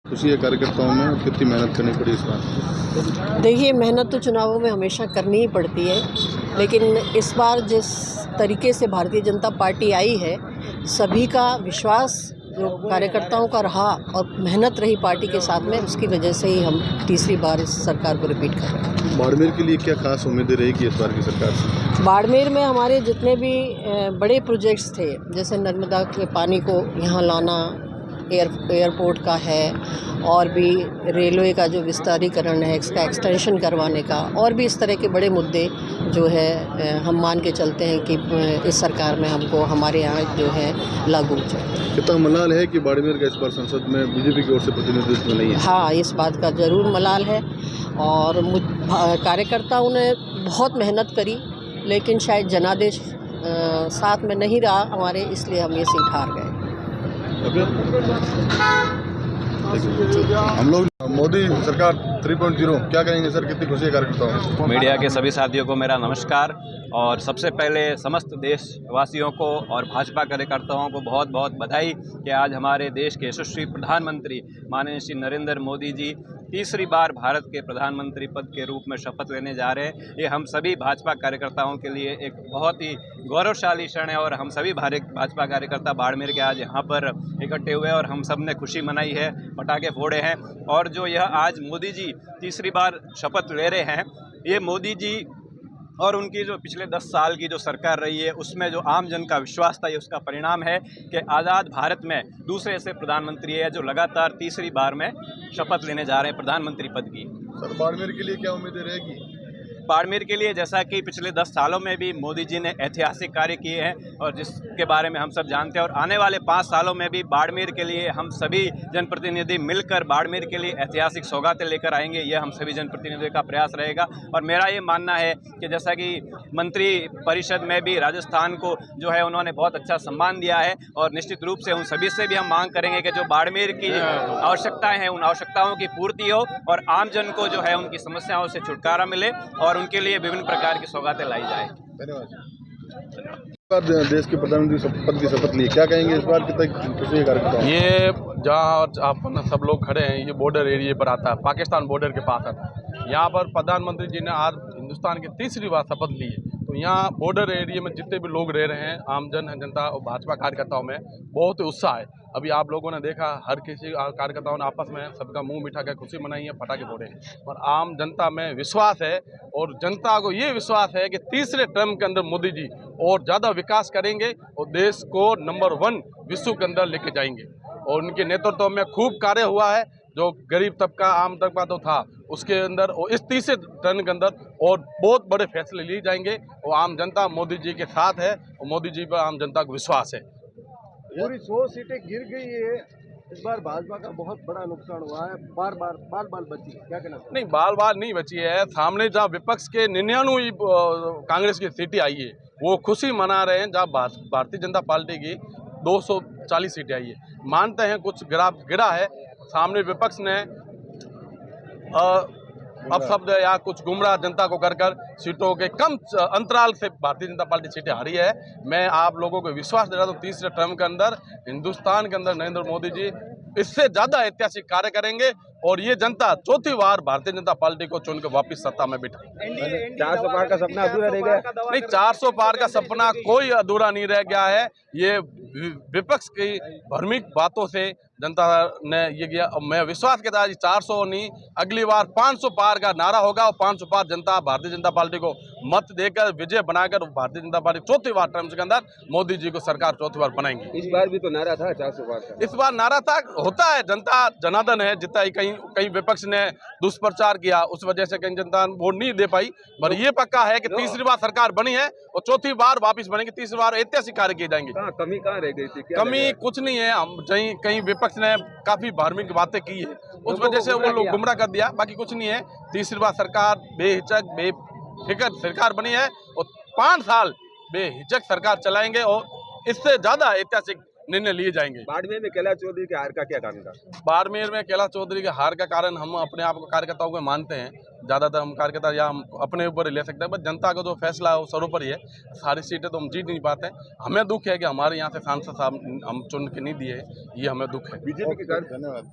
खुशी है कार्यकर्ताओं में और कितनी मेहनत करनी पड़ी इस बार? देखिए, मेहनत तो चुनावों में हमेशा करनी ही पड़ती है, लेकिन इस बार जिस तरीके से भारतीय जनता पार्टी आई है, सभी का विश्वास जो कार्यकर्ताओं का रहा और मेहनत रही पार्टी के साथ में, उसकी वजह से ही हम तीसरी बार इस सरकार को रिपीट कर रहे हैं। बाड़मेर के लिए क्या खास उम्मीदें रहेगी इस बार की सरकार से? बाड़मेर में हमारे जितने भी बड़े प्रोजेक्ट्स थे, जैसे नर्मदा के पानी को यहाँ लाना, एयरपोर्ट का है, और भी रेलवे का जो विस्तारीकरण है, इसका एक्सटेंशन करवाने का, और भी इस तरह के बड़े मुद्दे जो है हम मान के चलते हैं कि इस सरकार में हमको हमारे यहाँ जो है लागू हो जाए। कितना मलाल है कि बाड़मेर का इस बार संसद में बीजेपी की ओर से प्रतिनिधित्व नहीं है? हाँ, इस बात का ज़रूर मलाल है, और कार्यकर्ताओं ने बहुत मेहनत करी, लेकिन शायद जनादेश साथ में नहीं रहा हमारे, इसलिए हम ये सीट हार गए। हम लोग मोदी सरकार 3.0 क्या कहेंगे सर, कितनी खुशी है कार्यकर्ताओं में? मीडिया के सभी साथियों को मेरा नमस्कार, और सबसे पहले समस्त देशवासियों को और भाजपा कार्यकर्ताओं को बहुत बहुत बधाई कि आज हमारे देश के यशस्वी प्रधानमंत्री माननीय श्री नरेंद्र मोदी जी तीसरी बार भारत के प्रधानमंत्री पद के रूप में शपथ लेने जा रहे हैं। ये हम सभी भाजपा कार्यकर्ताओं के लिए एक बहुत ही गौरवशाली क्षण है, और हम सभी भाजपा कार्यकर्ता बाड़मेर के आज यहाँ पर इकट्ठे हुए और हम सब ने खुशी मनाई है, पटाखे फोड़े हैं। और जो यह आज मोदी जी तीसरी बार शपथ ले रहे हैं, ये मोदी जी और उनकी जो पिछले 10 साल की जो सरकार रही है, उसमें जो आम जन का विश्वास था, ये उसका परिणाम है कि आज़ाद भारत में दूसरे ऐसे प्रधानमंत्री है जो लगातार तीसरी बार में शपथ लेने जा रहे हैं प्रधानमंत्री पद की। सर, बाड़मेर के लिए क्या उम्मीदें रहेगी? बाड़मेर के लिए जैसा कि पिछले 10 सालों में भी मोदी जी ने ऐतिहासिक कार्य किए हैं, और जिसके बारे में हम सब जानते हैं, और आने वाले 5 सालों में भी बाड़मेर के लिए हम सभी जनप्रतिनिधि मिलकर बाड़मेर के लिए ऐतिहासिक सौगातें लेकर आएंगे। यह हम सभी जनप्रतिनिधियों का प्रयास रहेगा। और मेरा ये मानना है कि जैसा कि मंत्री परिषद में भी राजस्थान को जो है उन्होंने बहुत अच्छा सम्मान दिया है, और निश्चित रूप से उन सभी से भी हम मांग करेंगे कि जो बाड़मेर की आवश्यकताएँ हैं, उन आवश्यकताओं की पूर्ति हो और आम जन को जो है उनकी समस्याओं से छुटकारा मिले, और उनके लिए विभिन्न प्रकार की सौगातें लाई जाए। धन्यवाद। देश के प्रधानमंत्री पद की शपथ ली, क्या कहेंगे इस बार, कितना खुशी है कार्यकर्ताओं? ये जहाँ आप सब लोग खड़े हैं, ये बॉर्डर एरिया पर आता है, पाकिस्तान बॉर्डर के पास आता है। यहाँ पर प्रधानमंत्री जी ने आज हिंदुस्तान की तीसरी बार शपथ ली है। तो यहाँ बॉर्डर एरिया में जितने भी लोग रह रहे हैं, आम जनता और भाजपा कार्यकर्ताओं में बहुत उत्साह है। अभी आप लोगों ने देखा, हर किसी कार्यकर्ताओं ने आपस में सबका मुंह मीठा कर खुशी मनाई है, पटाखे फोड़े हैं, और आम जनता में विश्वास है, और जनता को ये विश्वास है कि तीसरे टर्म के अंदर मोदी जी और ज़्यादा विकास करेंगे और देश को नंबर 1 विश्व के अंदर लेके जाएंगे। और उनके नेतृत्व में खूब कार्य हुआ है, जो गरीब तबका, आम तबका तो था, उसके अंदर और इस तीसरे टर्म के अंदर और बहुत बड़े फैसले लिए जाएंगे। और आम जनता मोदी जी के साथ है, और मोदी जी पर आम जनता को विश्वास है। पूरी 100 सीटें गिर गई है, इस बार भाजपा का बहुत बड़ा नुकसान हुआ है, बाल बची है, क्या कहना? नहीं, बाल नहीं बची है। सामने जहाँ विपक्ष के 99 कांग्रेस की सीटें आई है, वो खुशी मना रहे हैं। जहाँ भारतीय जनता पार्टी की 240 सीटें आई है, मानते हैं कुछ गिरा है। सामने विपक्ष ने अपशब्द या कुछ गुमराह जनता को कर सीटों के कम अंतराल से भारतीय जनता पार्टी सीटें हारी है। मैं आप लोगों को विश्वास दे रहा हूँ, तीसरे टर्म के अंदर हिंदुस्तान के अंदर नरेंद्र मोदी जी इससे ज्यादा ऐतिहासिक कार्य करेंगे, और ये जनता चौथी बार भारतीय जनता पार्टी को चुन के वापिस सत्ता में बिठाएगी। 400 पार का सपना अधूरा रह गया? नहीं, 400 पार का सपना कोई अधूरा नहीं रह गया है। ये विपक्ष की भ्रमिक बातों से जनता ने ये किया। मैं विश्वास के साथ 400 नहीं, अगली बार 500 पार का नारा होगा, और 500 पार जनता भारतीय जनता पार्टी को मत देकर विजय बनाकर भारतीय जनता पार्टी चौथी बार टर्म के अंदर मोदी जी को सरकार चौथी बार बनाएंगे। इस बार भी तो नारा था 400 पार का। इस बार नारा था, होता है, जनता जनार्दन है, जितना कहीं विपक्ष ने दुष्प्रचार किया, उस वजह से कहीं जनता वोट नहीं दे पाई। पर ये पक्का है कि तीसरी बार सरकार बनी है और चौथी बार वापिस बनेगी, तीसरी बार ऐतिहासिक कार्य किए जाएंगे। कमी कहाँ रह गई थी? कमी कुछ नहीं है, हम कहीं विपक्ष ने काफी धार्मिक बातें की है, उस वजह से वो लोग गुमराह कर दिया, बाकी कुछ नहीं है। तीसरी बार सरकार बेहिचक बेफिक्र सरकार बनी है, और 5 साल बेहिचक सरकार चलाएंगे, और इससे ज्यादा ऐतिहासिक निर्णय लिए जाएंगे। बाड़मेर में कैलाश चौधरी के हार का क्या कारण था? बाड़मेर में कैलाश चौधरी के हार का कारण हम अपने आप को कार्यकर्ताओं को मानते हैं। ज़्यादातर हम कार्यकर्ता या हम अपने ऊपर ही ले सकते हैं, बस जनता का जो फैसला है वो सर्वोपरि है। सारी सीटें तो हम जीत नहीं पाते। हमें दुख है कि हमारे यहाँ से सांसद साहब हम चुन के नहीं दिए, ये हमें दुख है। बीजेपी के कारण धन्यवाद।